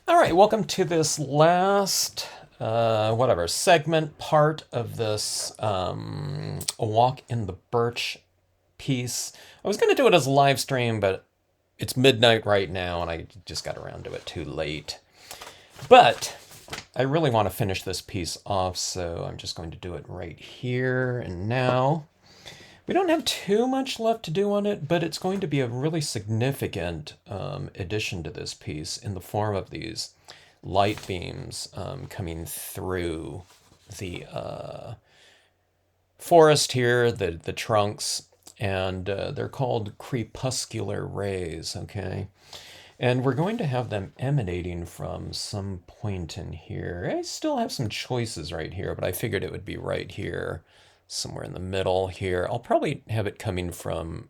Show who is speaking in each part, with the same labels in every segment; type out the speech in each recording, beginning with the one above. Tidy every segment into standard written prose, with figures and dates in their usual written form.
Speaker 1: All right, welcome to this last, segment part of this A Walk in the Birch piece. I was going to do it as a live stream, but it's midnight right now, and I just got around to it too late. But I really want to finish this piece off, so I'm just going to do it right here and now. We don't have too much left to do on it, but it's going to be a really significant addition to this piece in the form of these light beams coming through the forest here, the trunks, and they're called crepuscular rays, okay? And we're going to have them emanating from some point in here. I still have some choices right here, but I figured it would be right here, somewhere in the middle here. I'll probably have it coming from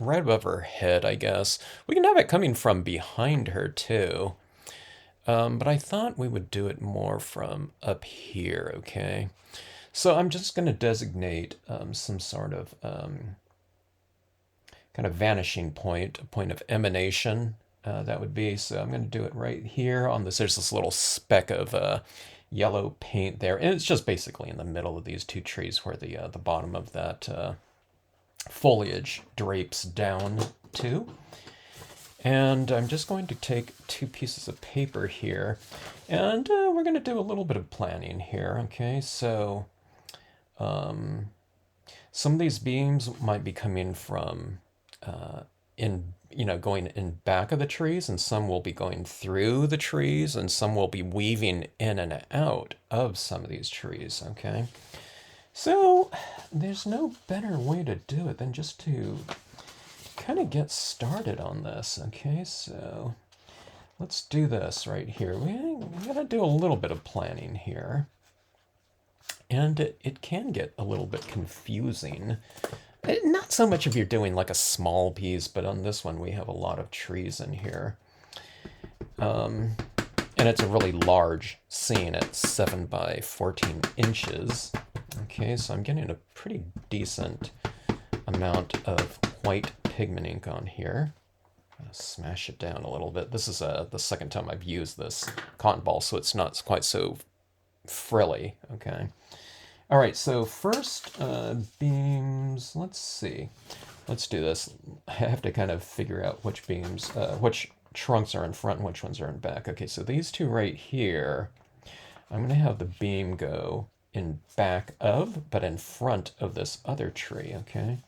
Speaker 1: right above her head, I guess. We can have it coming from behind her, too. But I thought we would do it more from up here, okay? So I'm just going to designate some sort of kind of vanishing point, a point of emanation, that would be. So I'm going to do it right here on this. There's this little speck of yellow paint there, and it's just basically in the middle of these two trees where the bottom of that foliage drapes down to. And I'm just going to take two pieces of paper here, and we're going to do a little bit of planning here, okay? So some of these beams might be coming from going in back of the trees, and some will be going through the trees, and some will be weaving in and out of some of these trees, okay? So there's no better way to do it than just to kind of get started on this, okay? So let's do this right here. We gotta do a little bit of planning here. And it can get a little bit confusing. Not so much if you're doing like a small piece, but on this one we have a lot of trees in here. And it's a really large scene at 7 by 14 inches. Okay, so I'm getting a pretty decent amount of white pigment ink on here. Smash it down a little bit. This is the second time I've used this cotton ball, so it's not quite so frilly, okay? All right, so first beams, let's see. Let's do this. I have to kind of figure out which beams, which trunks are in front and which ones are in back. Okay, so these two right here, I'm going to have the beam go in back of, but in front of this other tree, okay?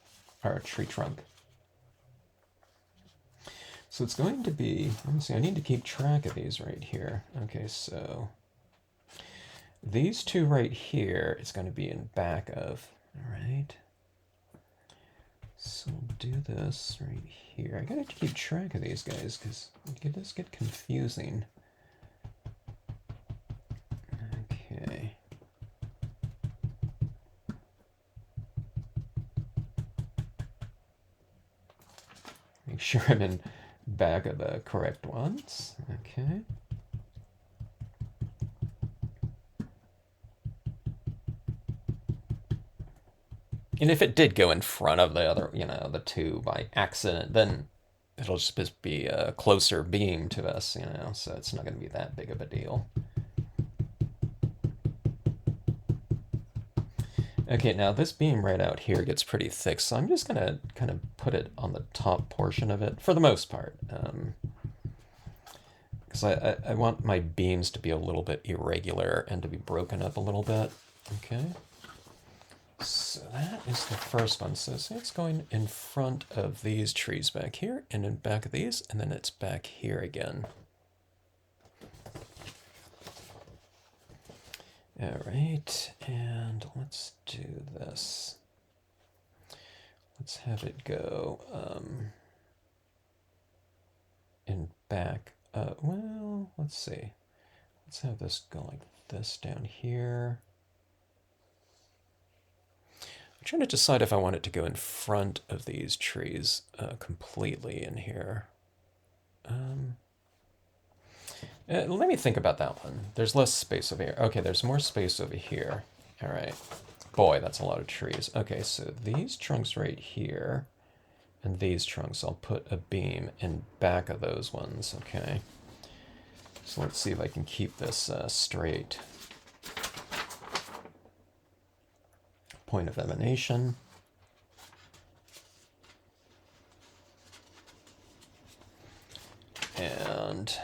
Speaker 1: Or tree trunk. So it's going to be, let me see, I need to keep track of these right here. Okay, so these two right here, it's going to be in back of, all right? So we'll do this right here. I gotta keep track of these guys because it does get confusing. Okay. Make sure I'm in back of the correct ones. Okay. And if it did go in front of the other, the two by accident, then it'll just be a closer beam to us, so it's not going to be that big of a deal. Okay, now this beam right out here gets pretty thick, so I'm just going to kind of put it on the top portion of it, for the most part. Because I want my beams to be a little bit irregular and to be broken up a little bit. Okay. So that is the first one. So it's going in front of these trees back here, and in back of these, and then it's back here again. All right, and let's do this. Let's have it go in back. Well, let's see. Let's have this go like this down here. I'm trying to decide if I want it to go in front of these trees completely in here. Let me think about that one. There's less space over here. Okay, there's more space over here. All right. Boy, that's a lot of trees. Okay, so these trunks right here and these trunks, I'll put a beam in back of those ones, okay? So let's see if I can keep this straight. Point of emanation. And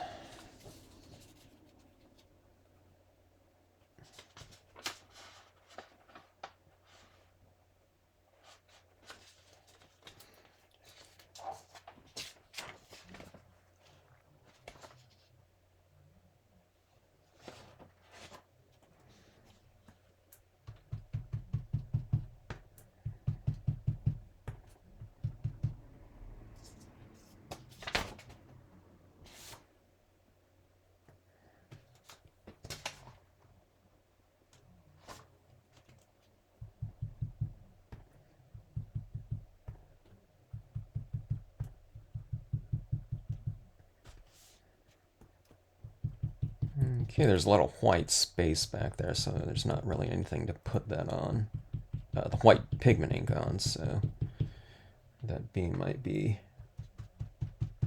Speaker 1: okay, there's a lot of white space back there, so there's not really anything to put that on. The white pigment ink on, so that beam might be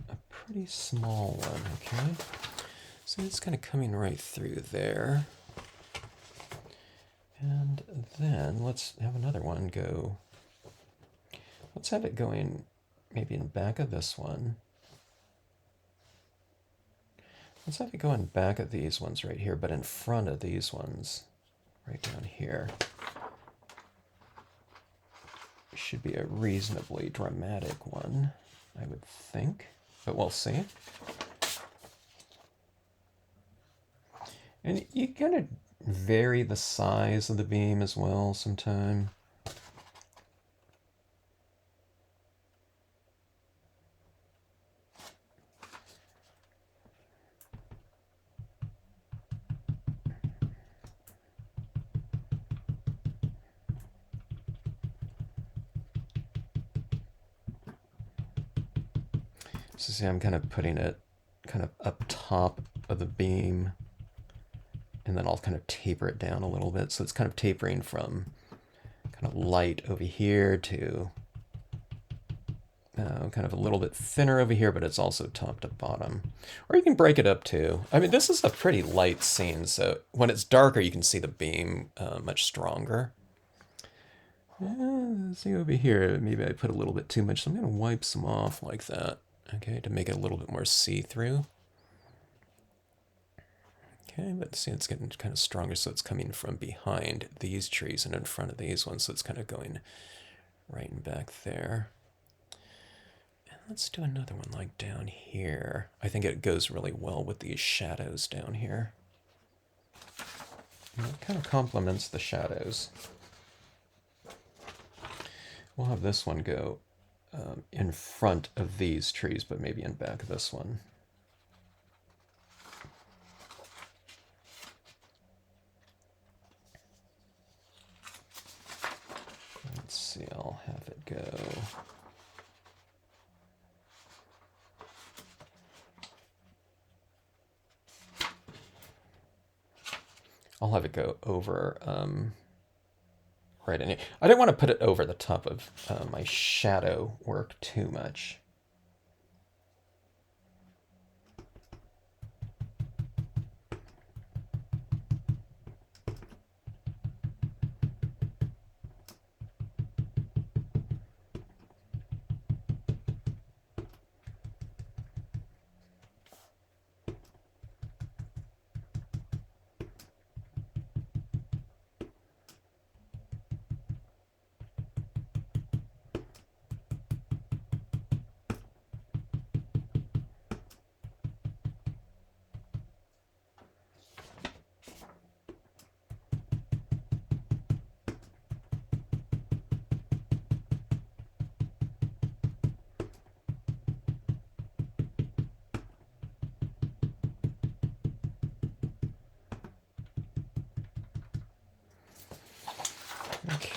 Speaker 1: a pretty small one, okay? So it's kind of coming right through there. And then let's have another one go. Let's have it going maybe in back of this one. Let's have it go in back of these ones right here, but in front of these ones right down here. Should be a reasonably dramatic one, I would think, but we'll see. And you gotta vary the size of the beam as well sometime. So see, I'm kind of putting it kind of up top of the beam, and then I'll kind of taper it down a little bit. So it's kind of tapering from kind of light over here to kind of a little bit thinner over here, but it's also top to bottom. Or you can break it up too. I mean, this is a pretty light scene, so when it's darker, you can see the beam much stronger. See over here, maybe I put a little bit too much, so I'm going to wipe some off like that, okay, to make it a little bit more see-through. Okay, but see, it's getting kind of stronger, so it's coming from behind these trees and in front of these ones, so it's kind of going right and back there. And let's do another one like down here. I think it goes really well with these shadows down here. And it kind of complements the shadows. We'll have this one go in front of these trees, but maybe in back of this one. Let's see, I'll have it go. I'll have it go over right in here. I don't want to put it over the top of my shadow work too much.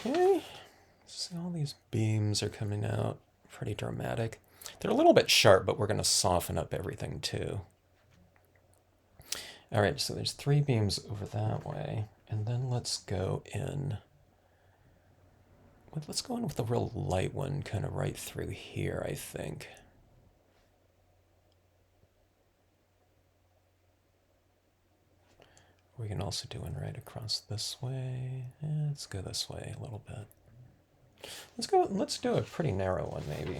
Speaker 1: Okay, so all these beams are coming out pretty dramatic. They're a little bit sharp, but we're going to soften up everything too. All right, so there's 3 beams over that way, and then let's go in. Let's go in with the real light one kind of right through here, I think. We can also do one right across this way. Let's go this way a little bit. Let's do a pretty narrow one maybe.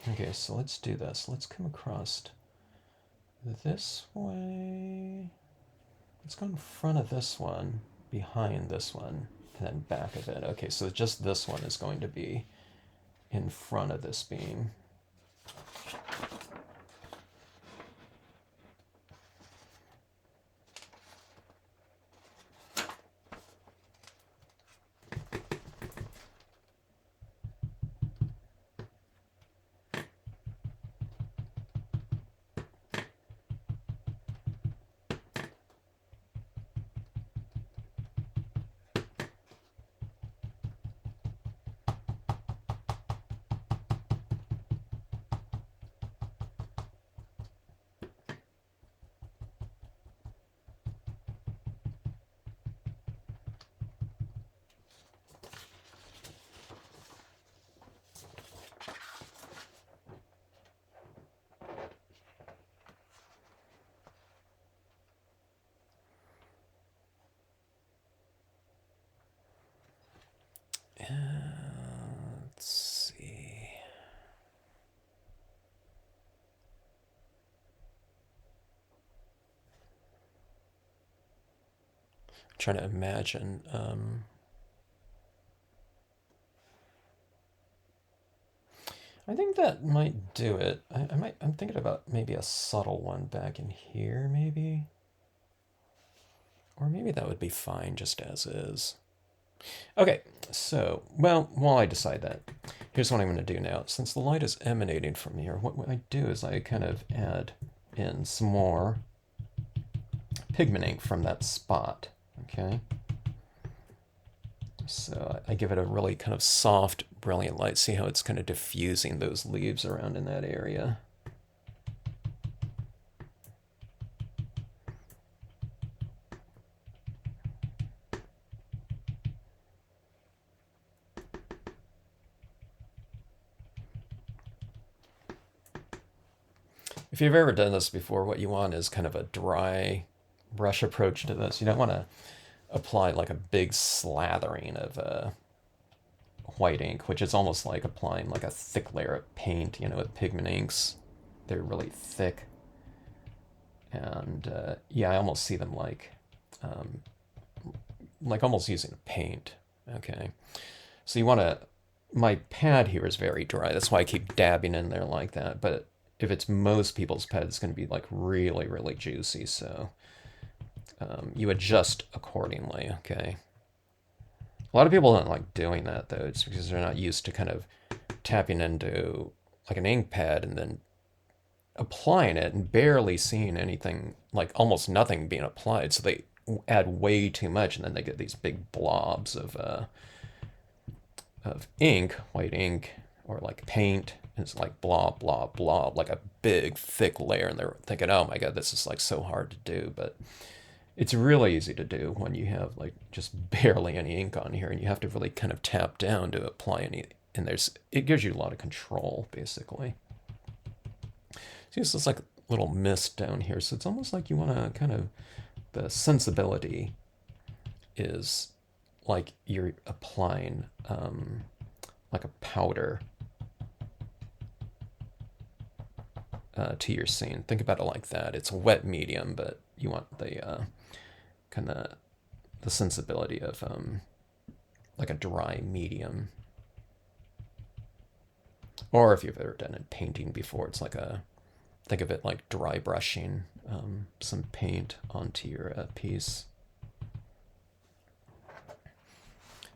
Speaker 1: Okay, so let's do this. Let's come across this way. Let's go in front of this one, behind this one, and then back of it. Okay, so just this one is going to be in front of this beam. Let's see. I'm trying to imagine. I think that might do it. I'm thinking about maybe a subtle one back in here, maybe. Or maybe that would be fine just as is. Okay, so, well, while I decide that, here's what I'm going to do now. Since the light is emanating from here, what I do is I kind of add in some more pigment ink from that spot, okay? So I give it a really kind of soft, brilliant light. See how it's kind of diffusing those leaves around in that area. If you've ever done this before, what you want is kind of a dry brush approach to this. You don't want to apply like a big slathering of white ink, which is almost like applying like a thick layer of paint, you know, with pigment inks. They're really thick. And yeah, I almost see them like almost using a paint. Okay. So you want to, my pad here is very dry. That's why I keep dabbing in there like that. But if it's most people's pad, it's going to be like really, really juicy. So you adjust accordingly, okay? A lot of people don't like doing that, though. It's because they're not used to kind of tapping into like an ink pad and then applying it and barely seeing anything, like almost nothing being applied. So they add way too much, and then they get these big blobs of ink, white ink, or like paint. And it's like blob, blob, blob, like a big, thick layer. And they're thinking, oh my God, this is like so hard to do. But it's really easy to do when you have like just barely any ink on here, and you have to really kind of tap down to apply any. And it gives you a lot of control, basically. See, it's just like a little mist down here. So it's almost like you want to kind of, the sensibility is like you're applying like a powder to your scene. Think about it like that. It's a wet medium, but you want the kind of the sensibility of like a dry medium. Or if you've ever done it painting before, it's like think of it like dry brushing some paint onto your piece.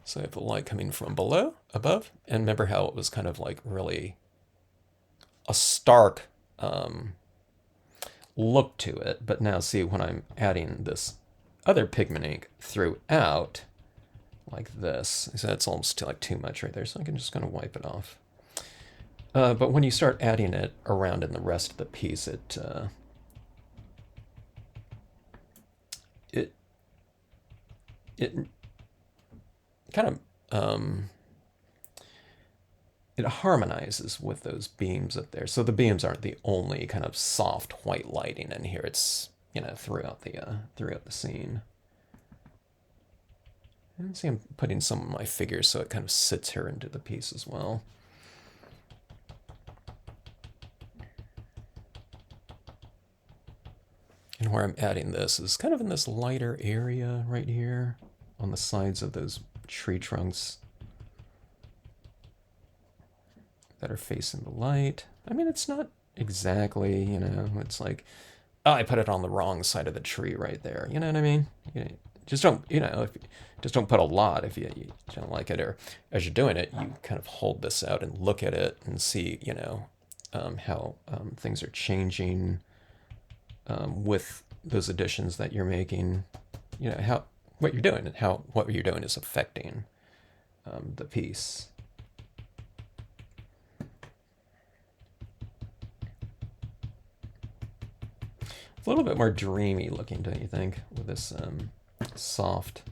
Speaker 1: So I have the light coming from above, and remember how it was kind of like really a stark look to it. But now see, when I'm adding this other pigment ink throughout, like this, so that's almost like too much right there, so I can just kind of wipe it off. But when you start adding it around in the rest of the piece, it kind of it harmonizes with those beams up there. So the beams aren't the only kind of soft white lighting in here. It's you know, throughout the scene. And see, I'm putting some of my figures so it kind of sits here into the piece as well. And where I'm adding this is kind of in this lighter area right here on the sides of those tree trunks that are facing the light. I mean, it's not exactly, you know, it's like, oh, I put it on the wrong side of the tree right there. You know what I mean? You know, just don't, you know, just don't put a lot if you don't like it. Or as you're doing it, you kind of hold this out and look at it and see, you know, how things are changing with those additions that you're making. You know, how what you're doing and how what you're doing is affecting the piece. It's a little bit more dreamy looking, don't you think, with this soft,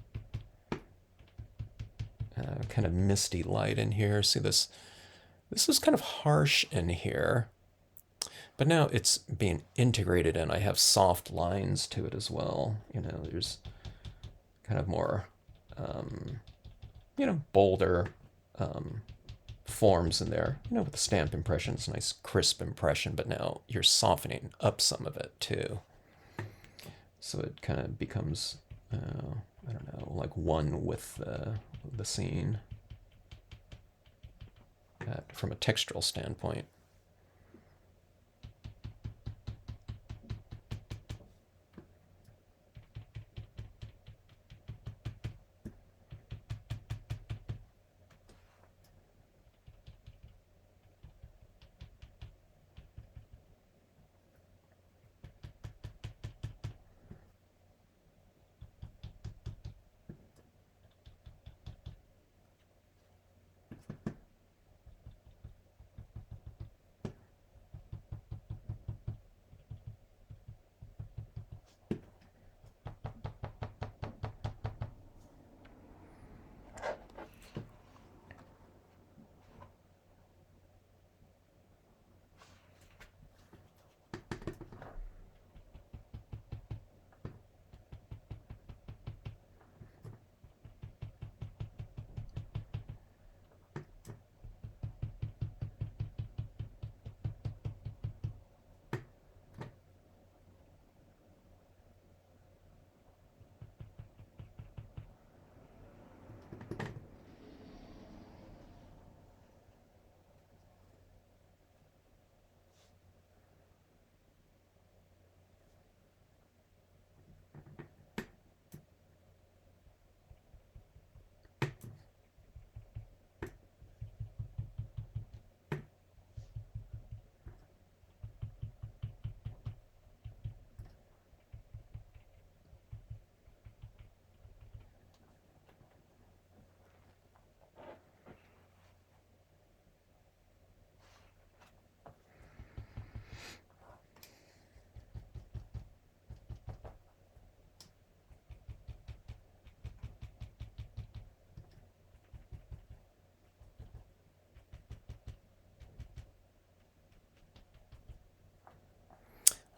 Speaker 1: kind of misty light in here. See this? This is kind of harsh in here, but now it's being integrated in. I have soft lines to it as well. You know, there's kind of more, you know, bolder forms in there. You know, with the stamp impression, it's a nice crisp impression, but now you're softening up some of it too. So it kind of becomes, I don't know, like one with the scene from a textural standpoint.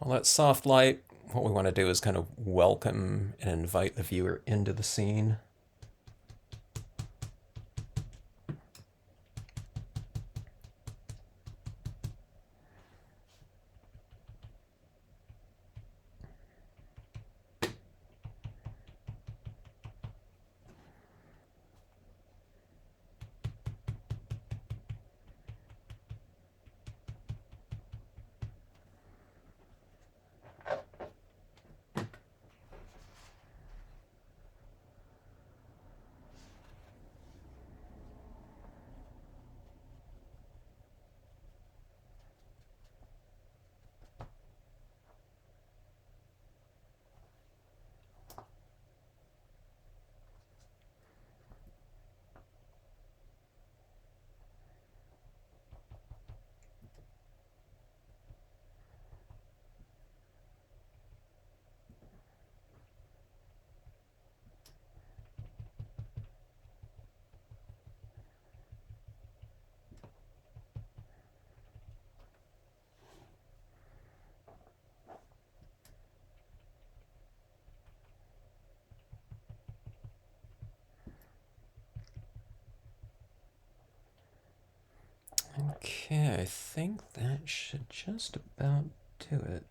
Speaker 1: Well, that soft light, what we want to do is kind of welcome and invite the viewer into the scene. Okay, I think that should just about do it.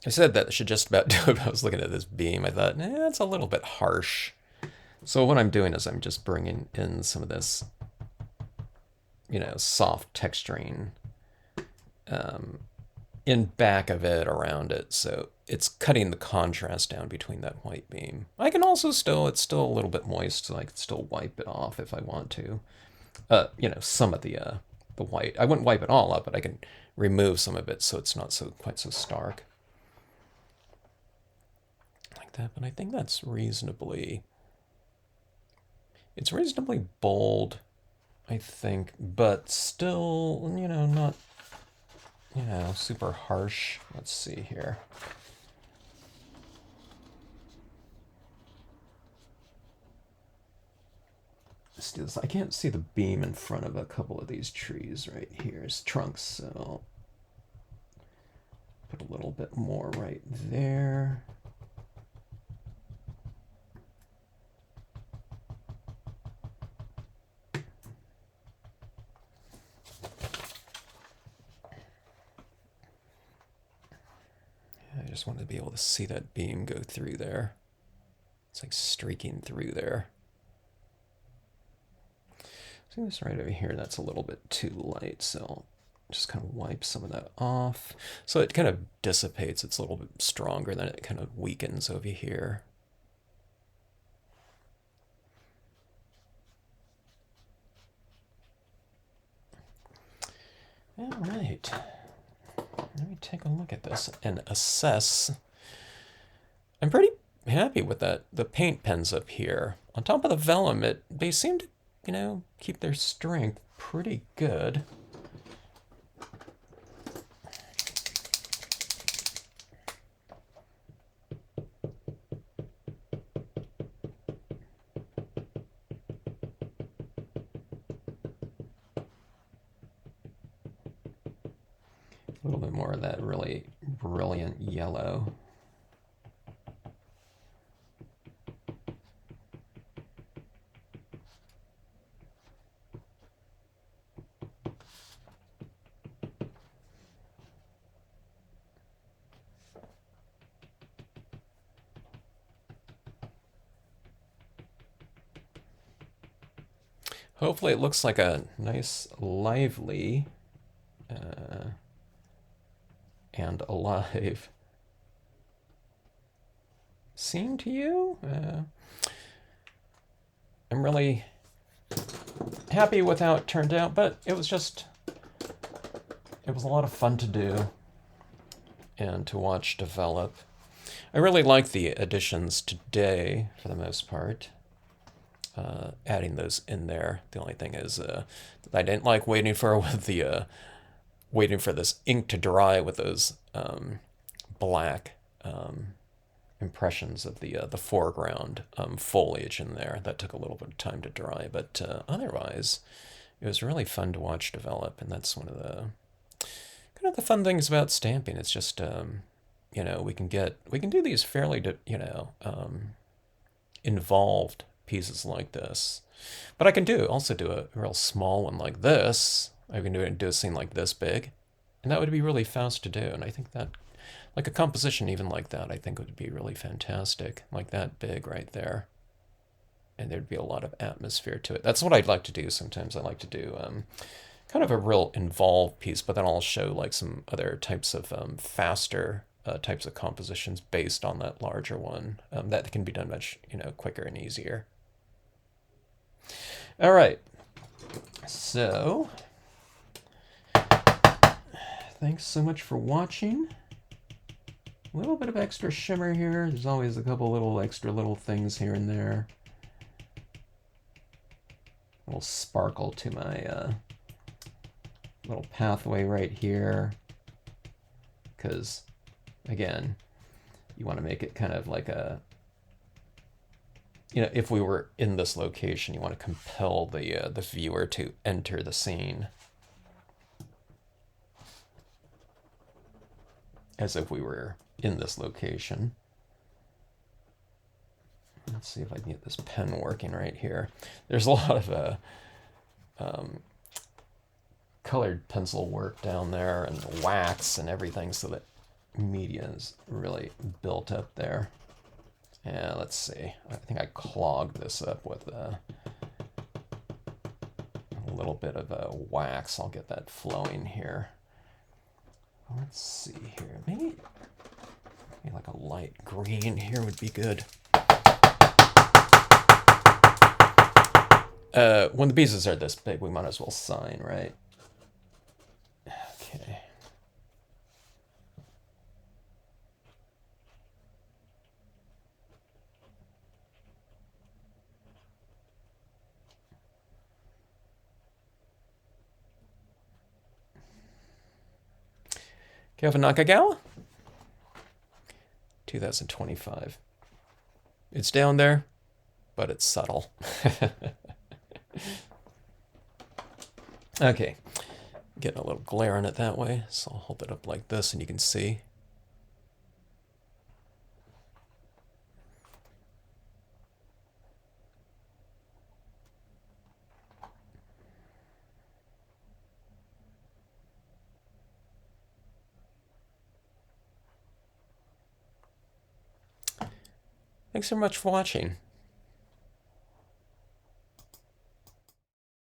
Speaker 1: I said that should just about do it. I was looking at this beam. I thought, it's a little bit harsh. So what I'm doing is I'm just bringing in some of this, soft texturing in back of it, around it. So it's cutting the contrast down between that white beam. I can also it's still a little bit moist, so I can still wipe it off if I want to. Some of the white. I wouldn't wipe it all up, but I can remove some of it so it's not quite so stark. Like that, but I think that's it's reasonably bold, I think, but still, not, super harsh. Let's see here. Let's do this. I can't see the beam in front of a couple of these trees right here as trunks, so put a little bit more right there. I just wanted to be able to see that beam go through there. It's like streaking through there. See this right over here, that's a little bit too light, so I'll just kind of wipe some of that off. So it kind of dissipates, it's a little bit stronger, then it kind of weakens over here. All right. Let me take a look at this and assess. I'm pretty happy with that. The paint pens up here. On top of the vellum, they seem to, keep their strength pretty good. A little bit more of that really brilliant yellow. Hopefully it looks like a nice, lively, and alive scene to you. I'm really happy with how it turned out, but it was a lot of fun to do and to watch develop. I really like the additions today for the most part. Adding those in there. The only thing is I didn't like waiting for this ink to dry with those black impressions of the foreground foliage in there. That took a little bit of time to dry, but otherwise, it was really fun to watch develop, and that's one of the kind of the fun things about stamping. It's just we can do these fairly involved pieces like this, but I can also do a real small one like this. I can do a scene like this big, and that would be really fast to do. And I think that, like a composition even like that, I think would be really fantastic, like that big right there. And there'd be a lot of atmosphere to it. That's what I'd like to do sometimes. I like to do kind of a real involved piece, but then I'll show like some other types of faster types of compositions based on that larger one. That can be done much, quicker and easier. All right. So, thanks so much for watching. A little bit of extra shimmer here. There's always a couple little extra little things here and there. A little sparkle to my little pathway right here. Because, again, you want to make it kind of like a, if we were in this location, you want to compel the viewer to enter the scene as if we were in this location. Let's see if I can get this pen working right here. There's a lot of colored pencil work down there and wax and everything, so that media is really built up there. And let's see, I think I clogged this up with a little bit of wax. I'll get that flowing here. Let's see here, maybe like a light green here would be good. When the pieces are this big, we might as well sign, right? Okay. Kevin Nakagawa, 2025. It's down there, but it's subtle. Okay, getting a little glare on it that way, so I'll hold it up like this and you can see. Thanks so much for watching.